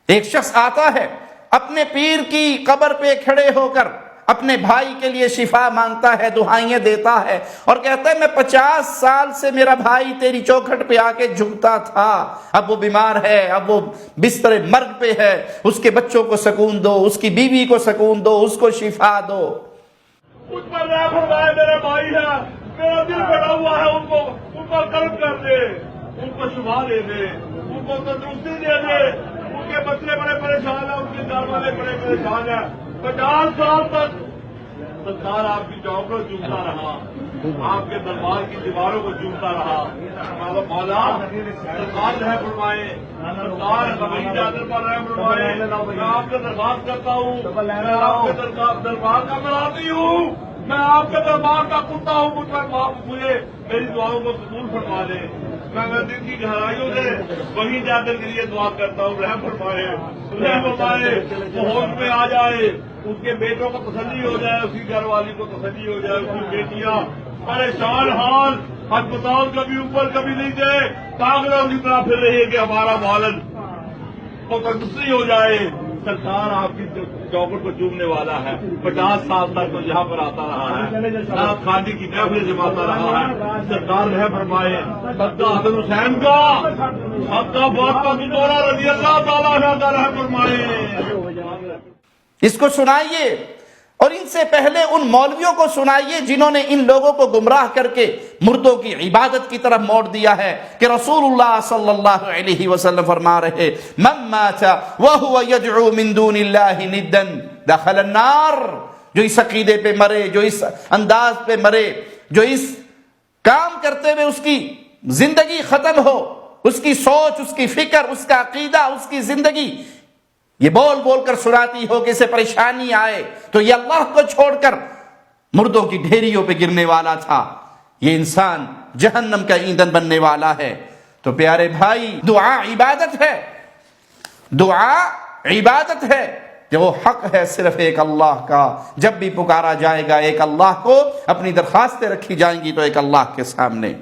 ایک شخص آتا ہے اپنے پیر کی قبر پہ کھڑے ہو کر اپنے بھائی کے لیے شفا مانگتا ہے، دعائیں دیتا ہے اور کہتا ہے میں 50 سال سے میرا بھائی تیری چوکھٹ پہ آ کے جھکتا تھا، اب وہ بیمار ہے، اب وہ بستر مرگ پہ ہے، اس کے بچوں کو سکون دو، اس کی بیوی کو سکون دو، اس کو شفا دو۔ مجھ پر رحم فرمائے، میرے بھائی ہے، میرا دل بڑا ہوا ہے، ان پر کرم کر دے، ان کو شفا دے دے، ان کو تندرستی دے دے، ان کے بچے بڑے پریشان ہیں، ان کے گھر والے بڑے پریشان ہیں۔ 50 سال تک سرکار آپ کی چوک کو چومتا رہا، آپ کے دربار کی دیواروں کو چومتا رہا۔ مولا سرکار رحم فرمائے، سرکار ہماری چادر پر رحم فرمائے۔ میں آپ سے درخواست کرتا ہوں، میں آپ کے دربار کا مراتی ہوں، میں آپ کے دربار کا کتا ہوں، مجھ پر معاف مجھے میری دعاؤں کو قبول فرما دے۔ میں دل کی گہرائیوں سے وہی جادر کے لیے دعا کرتا ہوں، رحم فرمائے، رحم فرمائے، وہ ہوش میں آ جائے، اس کے بیٹوں کو تسلی ہو جائے، اس کی گھر والی کو تسلی ہو جائے، اس کی بیٹیاں پریشان حال ہسپتال کبھی اوپر کبھی نیچے کاغذوں کی طرح پھر رہی ہے کہ ہمارا والد کو تسلی ہو جائے۔ سرکار آپ کی چوکٹ کو چومنے والا ہے، 50 سال تک تو یہاں پر آتا رہا ہے، آپ خاندی کی محفل جماتا رہا ہے۔ سرکار رحم فرمائے، حضرت حسن حسین کا حق کا دوڑا رضی اللہ تعالیٰ عنہ رحم فرمائے۔ اس کو سنائیے اور ان سے پہلے ان مولویوں کو سنائیے جنہوں نے ان لوگوں کو گمراہ کر کے مردوں کی عبادت کی طرف موڑ دیا ہے کہ رسول اللہ صلی اللہ علیہ وسلم فرما رہے من مات وهو يدعو من دون اللہ ندا دخل النار۔ جو اس عقیدے پہ مرے، جو اس انداز پہ مرے، جو اس کام کرتے ہوئے اس کی زندگی ختم ہو، اس کی سوچ، اس کی فکر، اس کا عقیدہ، اس کی زندگی یہ بول بول کر سناتی ہو کہ اسے پریشانی آئے تو یہ اللہ کو چھوڑ کر مردوں کی ڈھیریوں پہ گرنے والا تھا، یہ انسان جہنم کا ایندھن بننے والا ہے۔ تو پیارے بھائی، دعا عبادت ہے، دعا عبادت ہے کہ وہ حق ہے صرف ایک اللہ کا۔ جب بھی پکارا جائے گا ایک اللہ کو، اپنی درخواستیں رکھی جائیں گی تو ایک اللہ کے سامنے۔